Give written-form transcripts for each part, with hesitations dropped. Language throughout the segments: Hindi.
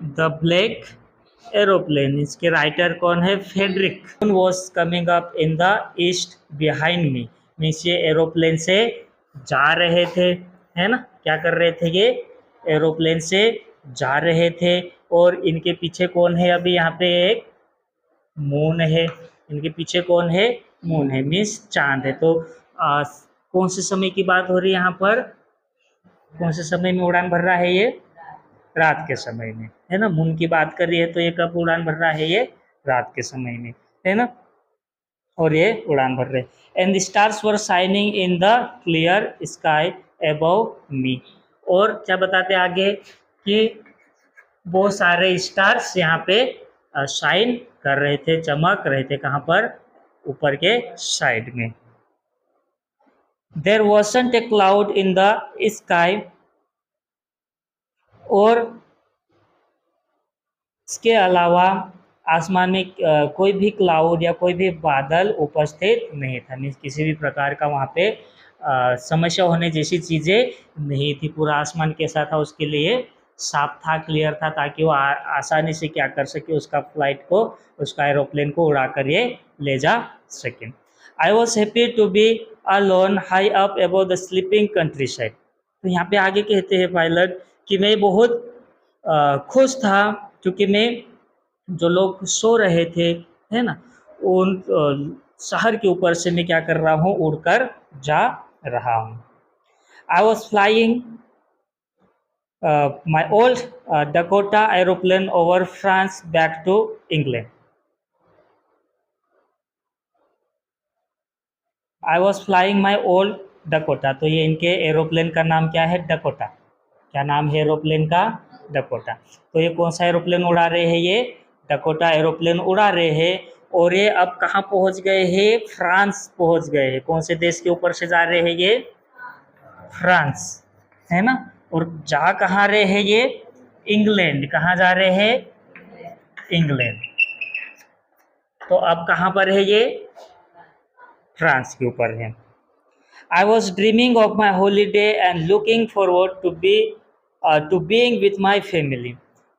द ब्लैक एरोप्लेन, इसके राइटर कौन है? Frederick was coming up in the east behind me, means ये एरोप्लेन से जा रहे थे, है ना, क्या कर रहे थे ये? एरोप्लेन से जा रहे थे। और इनके पीछे कौन है? अभी यहाँ पे एक मून है, इनके पीछे कौन है? मून है, मीन्स चांद है। तो कौन से समय की बात हो रही है यहाँ पर? कौन से समय में उड़ान भर रहा है ये? रात के समय में, है ना। मून की बात कर रही है तो ये कब उड़ान भर रहा है? ये रात के समय में, है ना। और ये उड़ान भर रहे। And the stars were shining in the clear sky above मी। और क्या बताते आगे कि बहुत सारे स्टार्स यहाँ पे शाइन कर रहे थे, चमक रहे थे। कहाँ पर? ऊपर के साइड में। There wasn't a cloud in the sky, और इसके अलावा आसमान में कोई भी क्लाउड या कोई भी बादल उपस्थित नहीं था, मीन्स किसी भी प्रकार का वहाँ पे समस्या होने जैसी चीज़ें नहीं थी। पूरा आसमान कैसा था? उसके लिए साफ था, क्लियर था, ताकि वो आसानी से क्या कर सके? उसका फ्लाइट को, उसका एरोप्लेन को उड़ा कर ये ले जा सके। I was happy to be alone high up above the sleeping countryside. तो यहाँ पे आगे कहते हैं पायलट कि मैं बहुत खुश था, क्योंकि मैं, जो लोग सो रहे थे, है ना, उन शहर के ऊपर से मैं क्या कर रहा हूँ? उड़कर जा रहा हूँ। I was flying my old Dakota aeroplane over France back to England. I was flying my old Dakota, तो ये इनके एरोप्लेन का नाम क्या है? डकोटा। क्या नाम है एरोप्लेन का? डकोटा। तो ये कौन सा एरोप्लेन उड़ा रहे हैं? ये डकोटा एरोप्लेन उड़ा रहे हैं। और ये अब कहाँ पहुँच गए हैं? फ्रांस पहुँच गए हैं। कौन से देश के ऊपर से जा रहे हैं ये? फ्रांस, है ना। और जा कहाँ रहे हैं ये? इंग्लैंड। कहाँ जा रहे हैं? इंग्लैंड। तो अब कहाँ पर है ये? फ्रांस के ऊपर है। I was dreaming of my holiday and looking forward to being with my family.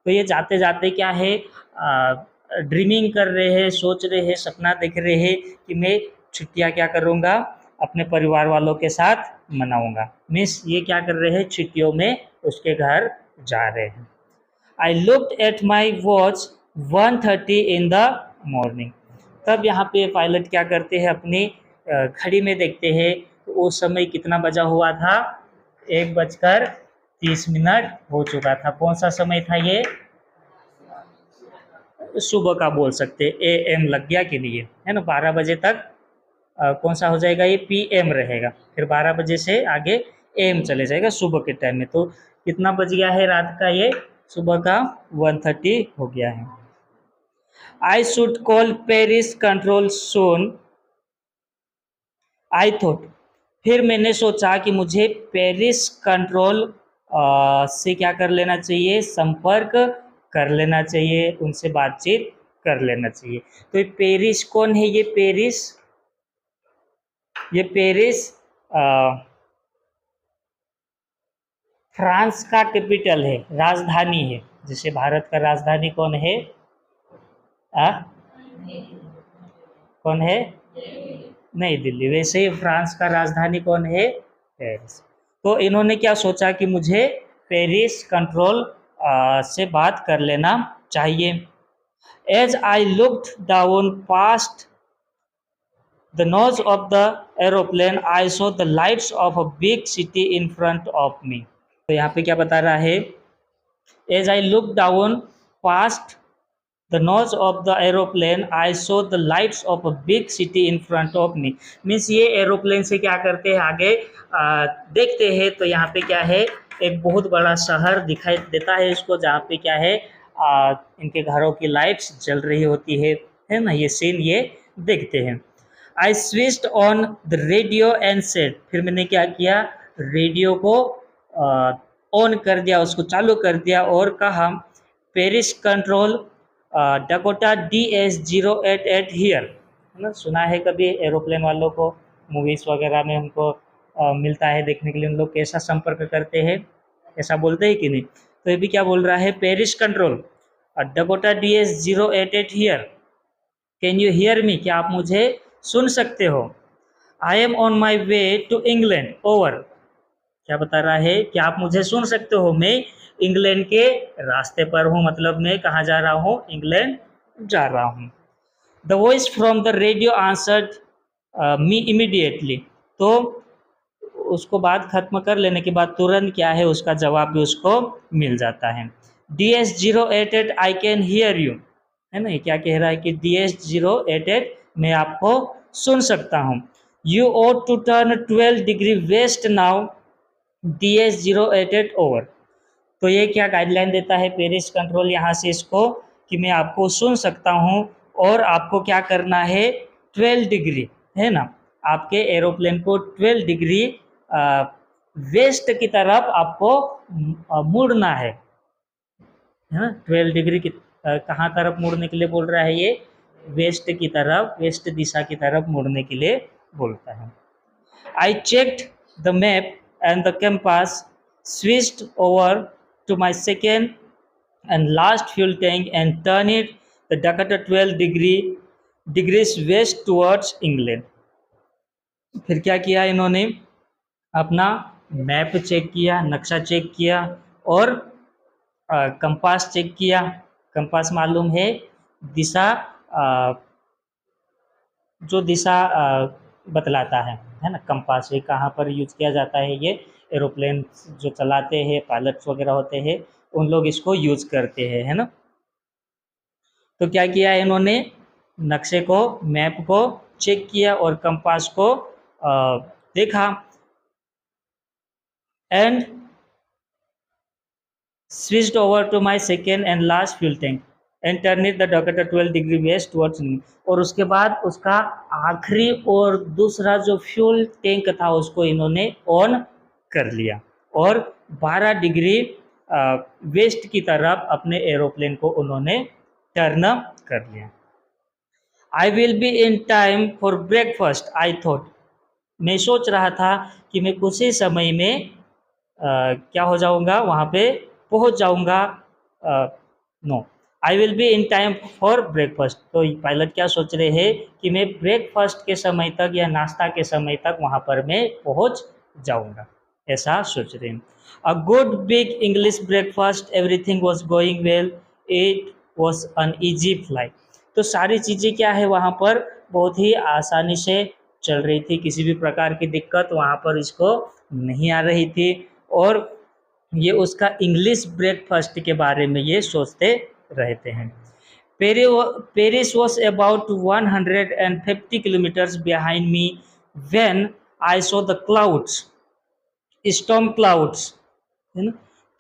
तो ये जाते जाते क्या है? ड्रीमिंग कर रहे हैं, सोच रहे हैं, सपना देख रहे हैं कि मैं छुट्टियाँ क्या करूँगा? अपने परिवार वालों के साथ मनाऊँगा। मीन्स ये क्या कर रहे हैं? छुट्टियों में उसके घर जा रहे हैं। I looked at my watch 1:30 in the morning. तब यहाँ पे पायलट क्या करते हैं? अपनी घड़ी में देखते हैं, तो उस समय कितना बजा हुआ था? 1:30 हो चुका था। कौन सा समय था ये? सुबह का बोल सकते, AM लग गया कि नहीं, है ना। 12 बजे तक कौन सा हो जाएगा? ये PM रहेगा, फिर 12 बजे से आगे AM चले जाएगा सुबह के टाइम में। तो कितना बज गया है रात का? ये सुबह का 1:30 हो गया है। I should call Paris control soon, I thought. फिर मैंने सोचा कि मुझे पेरिस कंट्रोल से क्या कर लेना चाहिए? संपर्क कर लेना चाहिए, उनसे बातचीत कर लेना चाहिए। तो ये पेरिस कौन है? ये पेरिस, ये पेरिस फ्रांस का कैपिटल है, राजधानी है। जैसे भारत का राजधानी कौन है? कौन है? नई दिल्ली। वैसे ही फ्रांस का राजधानी कौन है? पेरिस। तो इन्होंने क्या सोचा कि मुझे पेरिस कंट्रोल से बात कर लेना चाहिए। As I looked down past the nose of the aeroplane, I saw the lights of a big city in front of me. तो यहाँ पे क्या बता रहा है? As I looked down past the nose of the aeroplane, I saw the lights of a big city in front of me. Means ये एरोप्लेन से क्या करते हैं? आगे देखते हैं, तो यहाँ पे क्या है? एक बहुत बड़ा शहर दिखाई देता है इसको, जहाँ पे क्या है? इनके घरों की लाइट्स जल रही होती है ना। ये सीन ये देखते हैं। I switched on the radio and said, फिर मैंने क्या किया? रेडियो को ऑन कर दिया, उसको चालू कर दिया और कहा, Paris control Dakota DS-088 here, है ना। सुना है कभी एरोप्लेन वालों को? मूवीज़ वगैरह में हमको मिलता है देखने के लिए। उन लोग कैसा संपर्क करते हैं, ऐसा बोलते हैं कि नहीं? तो ये भी क्या बोल रहा है, Paris control Dakota DS088 here, can you hear me, क्या आप मुझे सुन सकते हो। I am on my way to England over, क्या बता रहा है कि आप मुझे सुन सकते हो, मैं इंग्लैंड के रास्ते पर हूँ, मतलब मैं कहाँ जा रहा हूँ, इंग्लैंड जा रहा हूँ। The voice from the radio answered me immediately, तो उसको बात खत्म कर लेने के बाद तुरंत क्या है उसका जवाब भी उसको मिल जाता है। DS088 I can hear you, है ना, ये क्या कह रहा है कि DS088 मैं आपको सुन सकता हूँ। You ought to turn 12 degree west now, DS088 over. तो ये क्या गाइडलाइन देता है पेरिस कंट्रोल यहाँ से इसको, कि मैं आपको सुन सकता हूँ और आपको क्या करना है, 12 डिग्री, है ना, आपके एरोप्लेन को 12 डिग्री वेस्ट की तरफ आपको मुड़ना है ना। 12 डिग्री की कहाँ तरफ मुड़ने के लिए बोल रहा है ये, वेस्ट की तरफ, वेस्ट दिशा की तरफ मुड़ने के लिए बोलता है। I checked the map and the compass, switched over to my second and last fuel tank and turned it the Dakota 12 degrees west towards England. फिर क्या किया इन्होंने, अपना मैप चेक किया, नक्शा चेक किया और कंपास चेक किया। कंपास मालूम है दिशा, जो दिशा बतलाता है ना, कंपास, ये कहाँ पर यूज किया जाता है, ये एरोप्लेन जो चलाते हैं, पायलट्स वगैरह होते हैं, उन लोग इसको यूज करते हैं, है ना। तो क्या किया इन्होंने, नक्शे को, मैप को चेक किया और कंपास को देखा, and switched over to my second and last fuel tank and turned it the Dakota 12 degree west towards me, और उसके बाद उसका आखिरी और दूसरा जो फ्यूल टैंक था उसको इन्होंने ऑन कर लिया और 12 डिग्री वेस्ट की तरफ अपने एरोप्लेन को उन्होंने टर्न कर लिया। आई will be in time for breakfast I thought, मैं सोच रहा था कि मैं कुछ ही समय में क्या हो जाऊंगा, वहाँ पे पहुँच जाऊंगा। No, I will be in time for breakfast, तो पायलट क्या सोच रहे हैं कि मैं ब्रेकफास्ट के समय तक या नाश्ता के समय तक वहाँ पर मैं पहुँच जाऊंगा, ऐसा सोच रहे हैं। A good big English breakfast, everything was going well, it was an easy flight, तो सारी चीज़ें क्या है वहाँ पर बहुत ही आसानी से चल रही थी, किसी भी प्रकार की दिक्कत वहाँ पर इसको नहीं आ रही थी, और ये उसका इंग्लिश ब्रेकफास्ट के बारे में ये सोचते रहते हैं। Paris was about 150 kilometres behind me when I saw the clouds, storm clouds, है ना।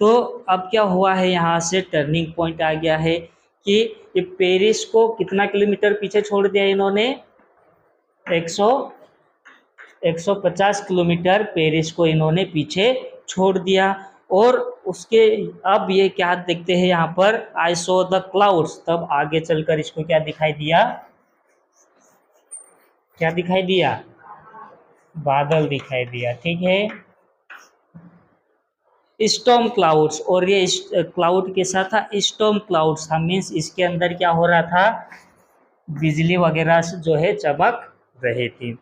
तो अब क्या हुआ है, यहाँ से टर्निंग पॉइंट आ गया है कि ये पेरिस को कितना किलोमीटर पीछे छोड़ दिया इन्होंने, 150 किलोमीटर पेरिस को इन्होंने पीछे छोड़ दिया। और उसके अब ये क्या देखते हैं यहाँ पर, आई सो द क्लाउड्स, तब आगे चलकर इसको क्या दिखाई दिया, क्या दिखाई दिया, बादल दिखाई दिया, ठीक है, स्टॉर्म क्लाउड्स, और ये क्लाउड के साथ था स्टॉर्म क्लाउड्स था, मीन्स इसके अंदर क्या हो रहा था, बिजली वगैरह जो है चमक रही थी।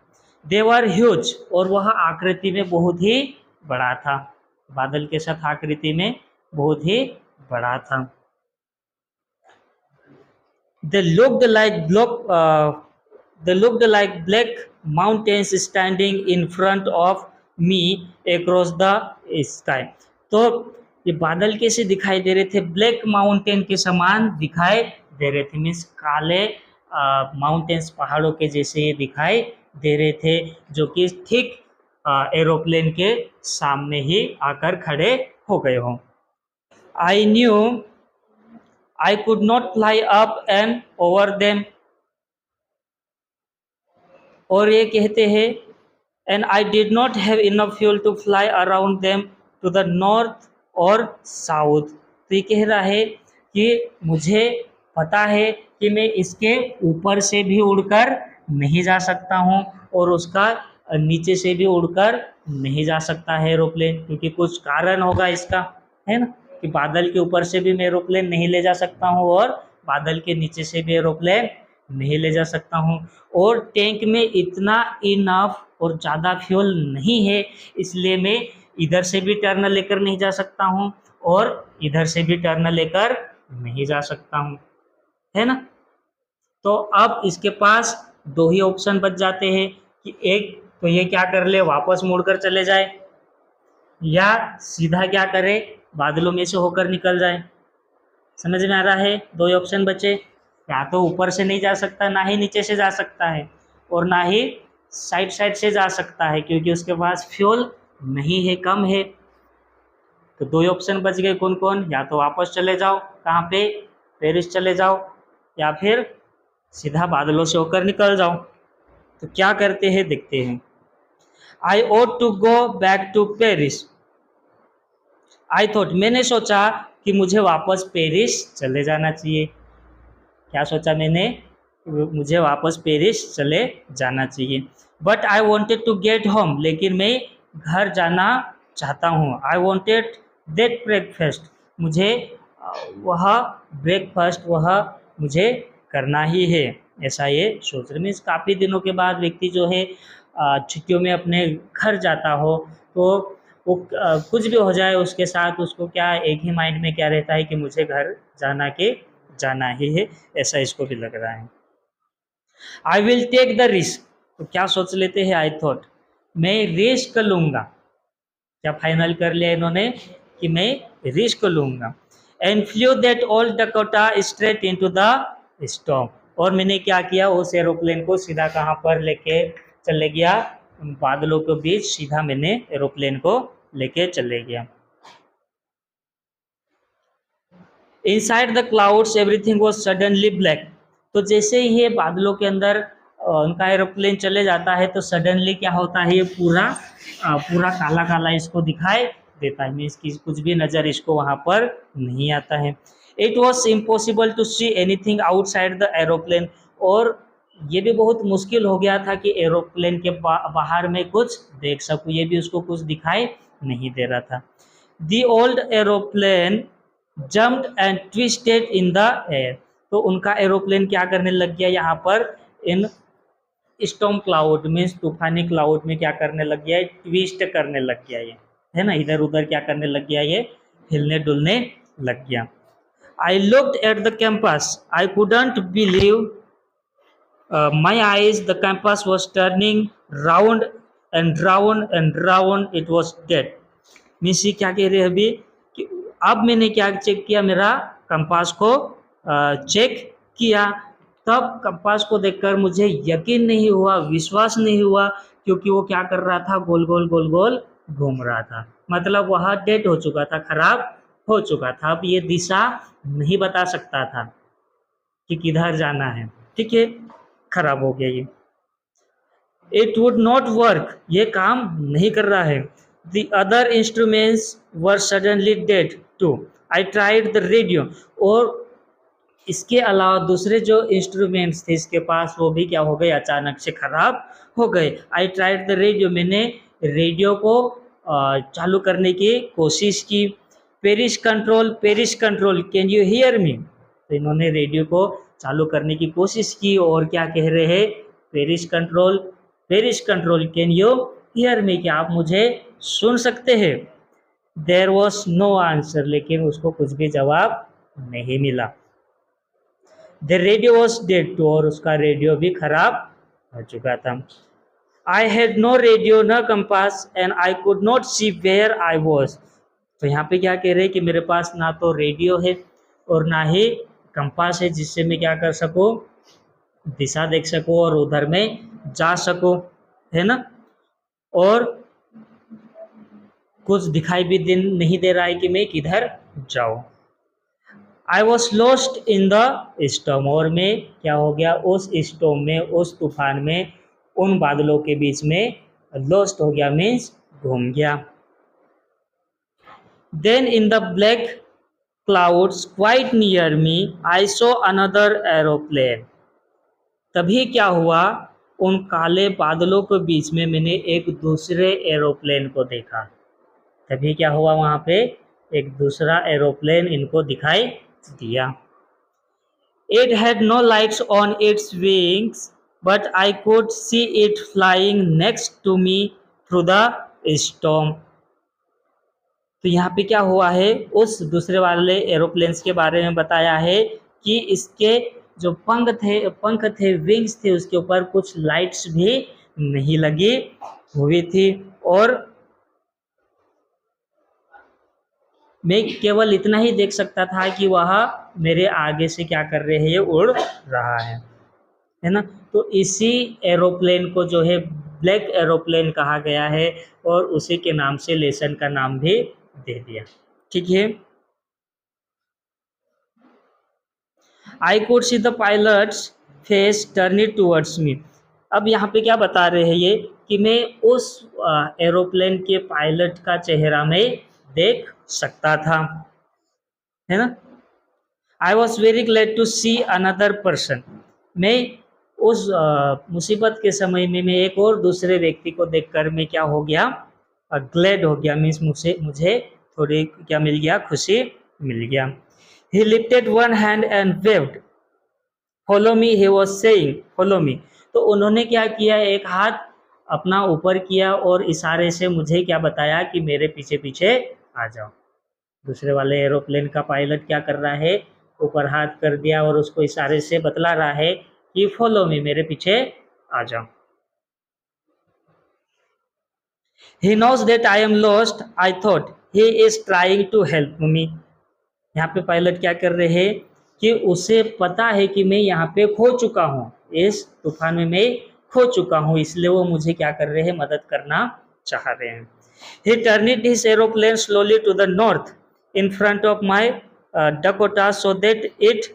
दे वर ह्यूज, और वह आकृति में बहुत ही बड़ा था, बादल के साथ आकृति में बहुत ही बड़ा था। They looked like black mountains standing in front of me across the sky. तो ये बादल कैसे दिखाई दे रहे थे, ब्लैक माउंटेन के समान दिखाई दे रहे थे, मीन्स काले माउंटेन्स, पहाड़ों के जैसे ये दिखाई दे रहे थे, जो कि ठीक एरोप्लेन के सामने ही आकर खड़े हो गए हों। I knew I could not fly up and over them, और ये कहते हैं and I did not have enough fuel to fly around them to the north or south। तो ये कह रहा है कि मुझे पता है कि मैं इसके ऊपर से भी उड़कर नहीं जा सकता हूँ और उसका नीचे से भी उड़कर नहीं जा सकता है एरोप्लेन, क्योंकि कुछ कारण होगा इसका, है ना, कि बादल के ऊपर से भी मैं एरोप्लेन नहीं ले जा सकता हूँ और बादल के नीचे से भी एरोप्लेन नहीं ले जा सकता हूँ, और टैंक में इतना इनफ और ज़्यादा फ्यूल नहीं है, इसलिए मैं इधर से भी टर्न लेकर नहीं जा सकता हूँ और इधर से भी टर्न लेकर नहीं जा सकता हूँ, है ना। तो अब इसके पास दो ही ऑप्शन बच जाते हैं कि एक तो ये क्या कर ले, वापस मुड़कर चले जाए, या सीधा क्या करे, बादलों में से होकर निकल जाए। समझ में आ रहा है, दो ही ऑप्शन बचे, या तो ऊपर से नहीं जा सकता, ना ही नीचे से जा सकता है, और ना ही साइड साइड से जा सकता है क्योंकि उसके पास फ्यूल नहीं है, कम है। तो दो ही ऑप्शन बच गए, कौन कौन, या तो वापस चले जाओ, कहाँ पे, पेरिस चले जाओ, या फिर सीधा बादलों से होकर निकल जाओ। तो क्या करते हैं देखते हैं। I ought to go back to Paris. I thought, मैंने सोचा कि मुझे वापस पेरिस चले जाना चाहिए। क्या सोचा मैंने, मुझे वापस पेरिस चले जाना चाहिए। But I wanted to get home, लेकिन मैं घर जाना चाहता हूँ। आई वॉन्टेड दैट ब्रेकफास्ट, मुझे वह ब्रेकफास्ट वह मुझे करना ही है, ऐसा ये सोच रहे। मीन्स काफ़ी दिनों के बाद व्यक्ति जो है छुट्टियों में अपने घर जाता हो, तो वो कुछ भी हो जाए उसके साथ, उसको क्या एक ही माइंड में क्या रहता है कि मुझे घर जाना ही है, ऐसा इसको भी लग रहा है। I will take the risk, तो क्या सोच लेते हैं, आई थॉट, मैं रिस्क लूंगा। क्या फाइनल कर लिया इन्होंने कि मैं रिस्क लूंगा। And flu that old Dakota straight into the storm, और मैंने क्या किया, उस एरोप्लेन को सीधा कहाँ पर लेके चले गया, बादलों के बीच सीधा मैंने एरोप्लेन को लेके चले गया। Inside the clouds everything was suddenly black, तो जैसे ही ये बादलों के अंदर उनका एरोप्लेन चले जाता है तो सडनली क्या होता है, ये पूरा काला काला इसको दिखाई देता है, मीन्स कि कुछ भी नज़र इसको वहाँ पर नहीं आता है। It was impossible to see anything outside the aeroplane, और ये भी बहुत मुश्किल हो गया था कि एरोप्लेन के बाहर में कुछ देख सकूँ, ये भी उसको कुछ दिखाई नहीं दे रहा था। The old aeroplane jumped and twisted in the air, तो उनका एरोप्लेन क्या करने लग गया यहाँ पर, इन स्टॉर्म क्लाउड मीन्स तूफानी क्लाउड में क्या करने लग गया है, ट्विस्ट करने लग गया, ये है ना, इधर उधर क्या करने लग गया, ये हिलने डुलने लग गया। I looked at the campus, I couldn't believe my eyes, the campus was turning round and round and round, it was dead. Means ये क्या कह रहे हैं अभी कि अब मैंने क्या चेक किया, मेरा कंपास को चेक किया, तब कंपास को देखकर मुझे यकीन नहीं हुआ, विश्वास नहीं हुआ, क्योंकि वो क्या कर रहा था, गोल गोल गोल गोल घूम रहा था। मतलब वह डेड हो चुका था, खराब हो चुका था, अब ये दिशा नहीं बता सकता था कि किधर जाना है, ठीक है, खराब हो गया ये। इट वुड नॉट वर्क, ये काम नहीं कर रहा है। The other instruments were suddenly dead too, I tried the radio, और इसके अलावा दूसरे जो इंस्ट्रूमेंट्स थे इसके पास वो भी क्या हो गए, अचानक से खराब हो गए। आई ट्राइड द रेडियो, मैंने रेडियो को चालू करने की कोशिश की। Paris control can you hear मी, तो इन्होंने रेडियो को चालू करने की कोशिश की और क्या कह रहे हैं, Paris control can you hear me, क्या आप मुझे सुन सकते हैं। देयर वॉज नो आंसर, लेकिन उसको कुछ भी जवाब नहीं मिला। The radio was dead too, और उसका रेडियो भी खराब हो चुका था। I had no radio no compass and I could not see where I was, तो यहाँ पे क्या कह रहे हैं कि मेरे पास ना तो रेडियो है और ना ही कंपास है जिससे मैं क्या कर सकूँ, दिशा देख सकूँ और उधर में जा सकूँ, है ना, और कुछ दिखाई भी नहीं दे रहा है कि मैं किधर जाऊँ। I was lost in the storm, और मैं क्या हो गया, उस स्टॉर्म में, उस तूफान में, उन बादलों के बीच में लॉस्ट हो गया, मीन्स घूम गया। Then in the black clouds quite near me I saw another aeroplane, तभी क्या हुआ, उन काले बादलों के बीच में मैंने एक दूसरे एरोप्लेन को देखा। तभी क्या हुआ, वहाँ पे एक दूसरा एरोप्लेन इनको दिखाई दिया। It had no lights on its wings, but I could see it flying next to me through the storm. तो यहाँ पे क्या हुआ है, उस दूसरे वाले एरोप्लेन्स के बारे में बताया है कि इसके जो पंख थे विंग्स थे, उसके ऊपर कुछ लाइट्स भी नहीं लगी हुई थी, और मैं केवल इतना ही देख सकता था कि वह मेरे आगे से क्या कर रहे हैं, उड़ रहा है ना। तो इसी एरोप्लेन को जो है ब्लैक एरोप्लेन कहा गया है, और उसी के नाम से लेसन का नाम भी दे दिया। ठीक है। I could see the pilots face turning towards me. अब यहाँ पे क्या बता रहे हैं ये, कि मैं उस एरोप्लेन के पायलट का चेहरा में देख सकता था, है ना। I was very glad to see another person. मैं उस मुसीबत के समय में मैं एक और दूसरे व्यक्ति को देखकर मैं क्या हो गया, ग्लैड हो गया, मीन्स मुझे थोड़ी क्या मिल गया, खुशी मिल गया। ही lifted one hand and waived follow me, he was saying follow me. तो उन्होंने क्या किया, एक हाथ अपना ऊपर किया और इशारे से मुझे क्या बताया कि मेरे पीछे पीछे आ जाओ। दूसरे वाले एरोप्लेन का पायलट क्या कर रहा है, ऊपर हाथ कर दिया और उसको इशारे से बतला रहा है कि फॉलो मी, मेरे पीछे आ जाओ। He knows that I am lost. I thought he is trying to help me. यहाँ पे पायलट क्या कर रहे हैं कि उसे पता है कि मैं यहाँ पे खो चुका हूँ, इस तूफान में मैं खो चुका हूँ, इसलिए वो मुझे क्या कर रहे हैं, मदद करना चाह रहे हैं। He turned his aeroplane slowly to the north in front of my Dakota so that it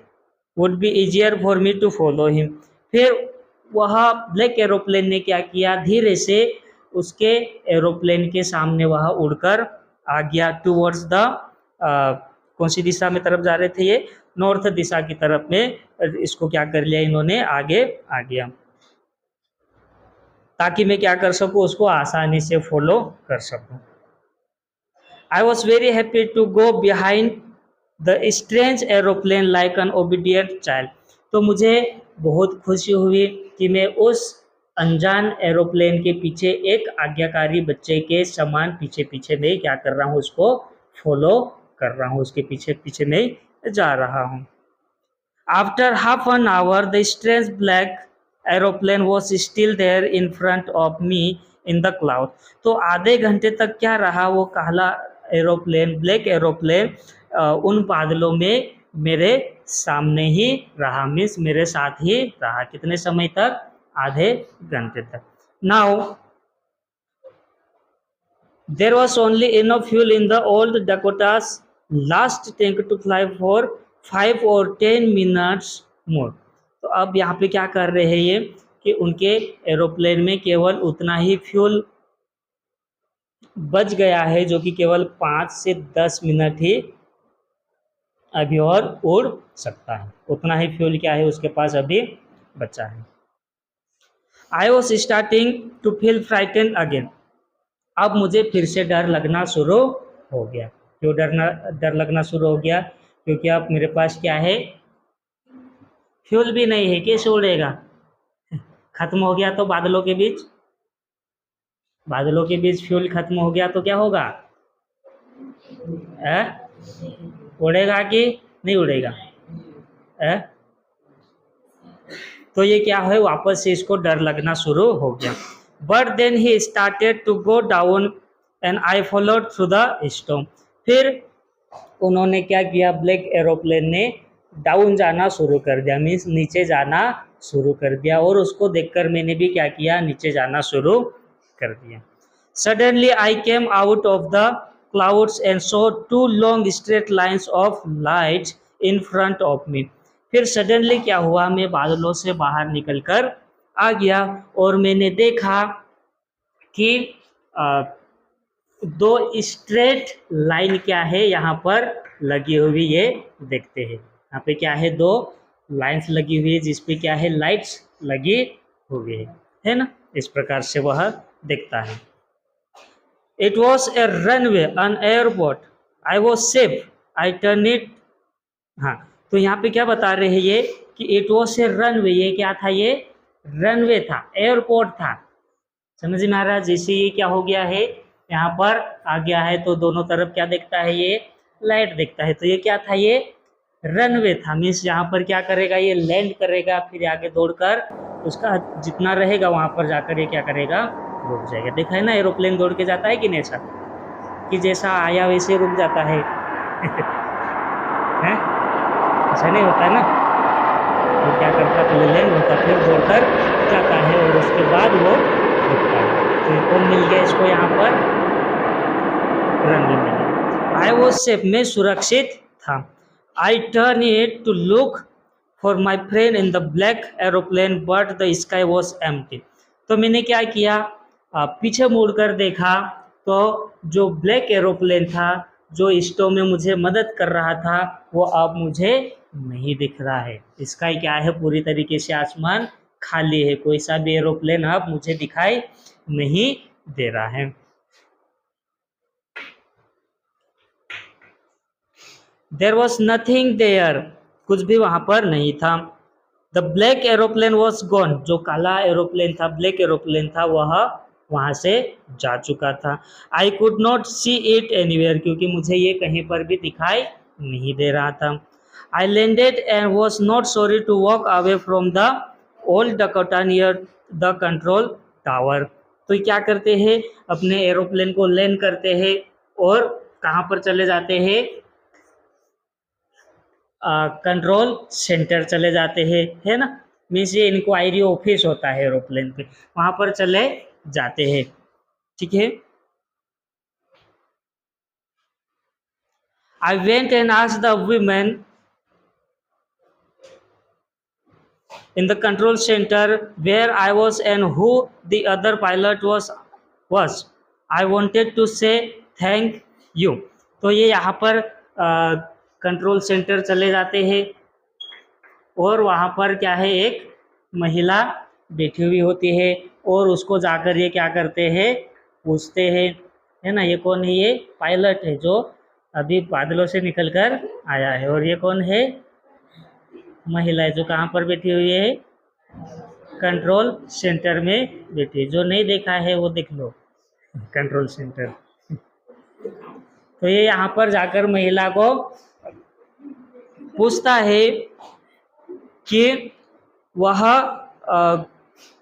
would be easier for me to follow him. फिर वह ब्लैक एरोप्लेन ने क्या किया, धीरे से उसके एरोप्लेन के सामने वह उड़कर आ गया टूवर्ड्स द, कौन सी दिशा में तरफ जा रहे थे ये, नॉर्थ दिशा की तरफ में, इसको क्या कर लिया इन्होंने, आगे आ गया, ताकि मैं क्या कर सकूं, उसको आसानी से फॉलो कर सकूं। I was very happy to go behind the strange aeroplane like an obedient child. तो मुझे बहुत खुशी हुई कि मैं उस अनजान एरोप्लेन के पीछे एक आज्ञाकारी बच्चे के समान पीछे पीछे मैं क्या कर रहा हूँ, उसको फॉलो कर रहा हूँ, उसके पीछे पीछे मैं जा रहा हूँ। After half an hour the strange black aeroplane was still there in front of me in the cloud. तो आधे घंटे तक क्या रहा, वो काला एरोप्लेन, ब्लैक एरोप्लेन उन बादलों में मेरे सामने ही रहा, मीन्स मेरे साथ ही रहा। कितने समय तक, आधे घंटे तक। Now there was only enough fuel in the old Dakota's last tank to fly for 5 or 10 minutes more. तो अब यहाँ पे क्या कर रहे हैं ये, कि उनके एरोप्लेन में केवल उतना ही फ्यूल बच गया है, जो कि केवल 5 से 10 मिनट ही अभी और उड़ सकता है, उतना ही फ्यूल क्या है उसके पास अभी बचा है। I was starting to feel frightened again. अब मुझे फिर से डर लगना शुरू हो गया। क्यों डर लगना शुरू हो गया, क्योंकि अब मेरे पास क्या है, फ्यूल भी नहीं है, कैसे उड़ेगा, खत्म हो गया तो बादलों के बीच फ्यूल खत्म हो गया तो क्या होगा, उड़ेगा कि नहीं उड़ेगा, तो ये क्या है, वापस से इसको डर लगना शुरू हो गया। But then he started to go down and I followed through the storm. फिर उन्होंने क्या किया, ब्लैक एरोप्लेन ने डाउन जाना शुरू कर दिया, मीन्स नीचे जाना शुरू कर दिया, और उसको देखकर मैंने भी क्या किया, नीचे जाना शुरू कर दिया। Suddenly I came out of the clouds and saw 2 long straight lines of lights in front of me। फिर सडनली क्या हुआ, मैं बादलों से बाहर निकलकर आ गया और मैंने देखा कि 2 स्ट्रेट लाइन क्या है यहाँ पर लगी हुई, ये देखते हैं। यहाँ पे क्या है, 2 लाइंस लगी हुई है, जिसपे क्या है, लाइट्स लगी हुई है ना। इस प्रकार से वह दिखता है। It was a runway, an airport I was safe, I turn it. हाँ, तो यहाँ पे क्या बता रहे हैं ये कि इट वॉज ए रनवे, ये क्या था, ये रनवे था, एयरपोर्ट था। समझ में आ रहा है? जैसे ये क्या हो गया है, यहाँ पर आ गया है तो दोनों तरफ क्या देखता है, ये लाइट देखता है। तो ये क्या था, ये रनवे था। मीन्स यहाँ पर क्या करेगा, ये लैंड करेगा, फिर आगे दौड़कर उसका जितना रहेगा वहाँ पर जाकर ये क्या करेगा, रुक जाएगा। देखा है ना, एरोप्लेन दौड़ के जाता है कि नहीं, ऐसा कि जैसा आया वैसे रुक जाता है हैं? ऐसा नहीं होता है ना। वो क्या करता, पहले लैंड होता, फिर दौड़कर जाता है और उसके बाद वो रुकता है। तो ये कौन मिल गया इसको, यहाँ पर रनवे मिल गया। आई वॉज सेफ, मैं सुरक्षित था। I turn it to look for my friend in the black aeroplane but the sky was empty. तो मैंने क्या किया, पीछे मुड़कर देखा तो जो ब्लैक एरोप्लेन था, जो स्टोव में मुझे मदद कर रहा था, वो अब मुझे नहीं दिख रहा है। स्काई क्या है, पूरी तरीके से आसमान खाली है, कोई सा भी एरोप्लेन अब मुझे दिखाई नहीं दे रहा है। देयर वॉज नथिंग देयर, कुछ भी वहां पर नहीं था। The black aeroplane was gone, जो काला एरोप्लेन था, ब्लैक एरोप्लेन था, वह वहां से जा चुका था। आई could not see it anywhere, क्योंकि मुझे ये कहीं पर भी दिखाई नहीं दे रहा था। I landed and was not sorry to walk away from the old Dakota near the control tower. तो क्या करते हैं, अपने एरोप्लेन को लैंड करते हैं और कहाँ पर चले जाते हैं, कंट्रोल सेंटर चले जाते हैं, है ना। मीन्स ये इंक्वायरी ऑफिस होता है एरोप्लेन पे, वहाँ पर चले जाते हैं, ठीक है। I went and asked the women in the control center where I was and who the other pilot was. I wanted to say thank you. तो ये यहाँ पर कंट्रोल सेंटर चले जाते हैं और वहाँ पर क्या है, एक महिला बैठी हुई होती है और उसको जाकर ये क्या करते हैं, पूछते हैं, है ना। ये कौन है, ये पायलट है जो अभी बादलों से निकलकर आया है। और ये कौन है, महिला है जो कहाँ पर बैठी हुई है, कंट्रोल सेंटर में बैठी है। जो नहीं देखा है वो देख लो, कंट्रोल सेंटर। तो ये यहाँ पर जाकर महिला को पूछता है कि वह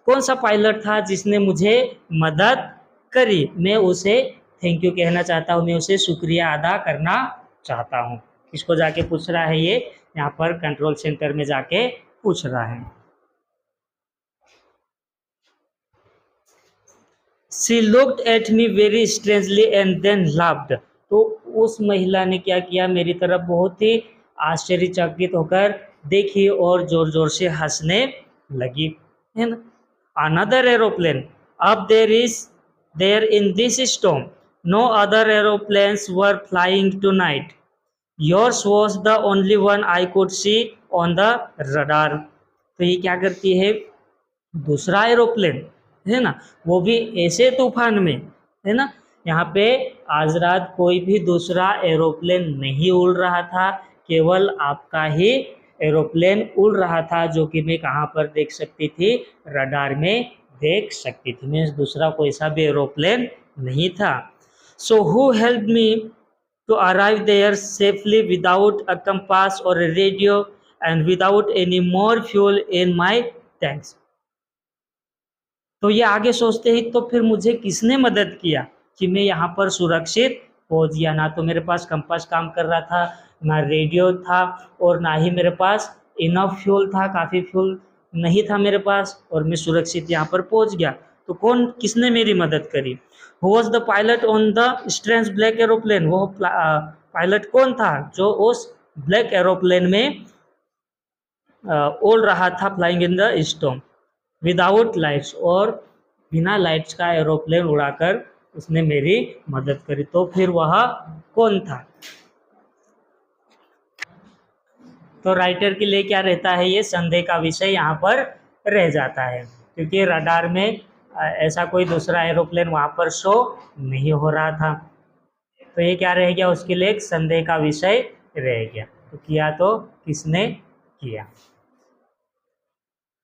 कौन सा पायलट था जिसने मुझे मदद करी। मैं उसे थैंक यू कहना चाहता हूँ, मैं उसे शुक्रिया अदा करना चाहता हूँ। इसको जाके पूछ रहा है, ये यहाँ पर कंट्रोल सेंटर में जाके पूछ रहा है। She looked at me very strangely and then laughed. तो उस महिला ने क्या किया, मेरी तरफ बहुत ही आश्चर्यचकित होकर देखी और जोर जोर से हंसने लगी, है ना। Another aeroplane up there in this storm. No other aeroplanes were flying tonight. Yours was the only one I could see on the radar. तो ये क्या करती है, दूसरा एरोप्लेन, है ना, वो भी ऐसे तूफान में, है ना। यहाँ पे आज रात कोई भी दूसरा एरोप्लेन नहीं उड़ रहा था, केवल आपका ही एरोप्लेन उड़ रहा था, जो कि मैं कहाँ पर देख सकती थी, रडार में देख सकती थी। मीन्स दूसरा कोई सा भी एरोप्लेन नहीं था। So who help me to arrive there safely without a compass or a radio and without any more fuel in my tanks. तो ये आगे सोचते हैं, तो फिर मुझे किसने मदद किया कि मैं यहाँ पर सुरक्षित पहुँच गया। ना तो मेरे पास कंपास काम कर रहा था, ना रेडियो था, और ना ही मेरे पास इनफ फ्यूल था, काफ़ी फ्यूल नहीं था मेरे पास, और मैं सुरक्षित यहाँ पर पहुँच गया। तो कौन, किसने मेरी मदद करी। Who was the pilot on the strange black aeroplane, वो पायलट कौन था जो उस ब्लैक एरोप्लेन में उड़ रहा था, flying in the storm without lights, और बिना लाइट्स का एरोप्लेन उड़ाकर उसने मेरी मदद करी। तो फिर वह कौन था। तो राइटर के लिए क्या रहता है, ये संदेह का विषय यहाँ पर रह जाता है, क्योंकि रडार में ऐसा कोई दूसरा एरोप्लेन वहाँ पर शो नहीं हो रहा था। तो ये क्या रह गया, उसके लिए एक संदेह का विषय रह गया। तो किया तो किसने किया।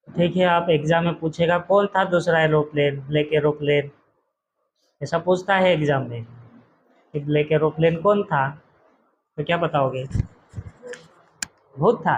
ठीक है, आप एग्जाम में पूछेगा कौन था दूसरा एरोप्लेन, ब्लैक एरोप्लेन, ऐसा पूछता है एग्जाम में कि ब्लैक एरोप्लेन कौन था, तो क्या बताओगे? भूत था।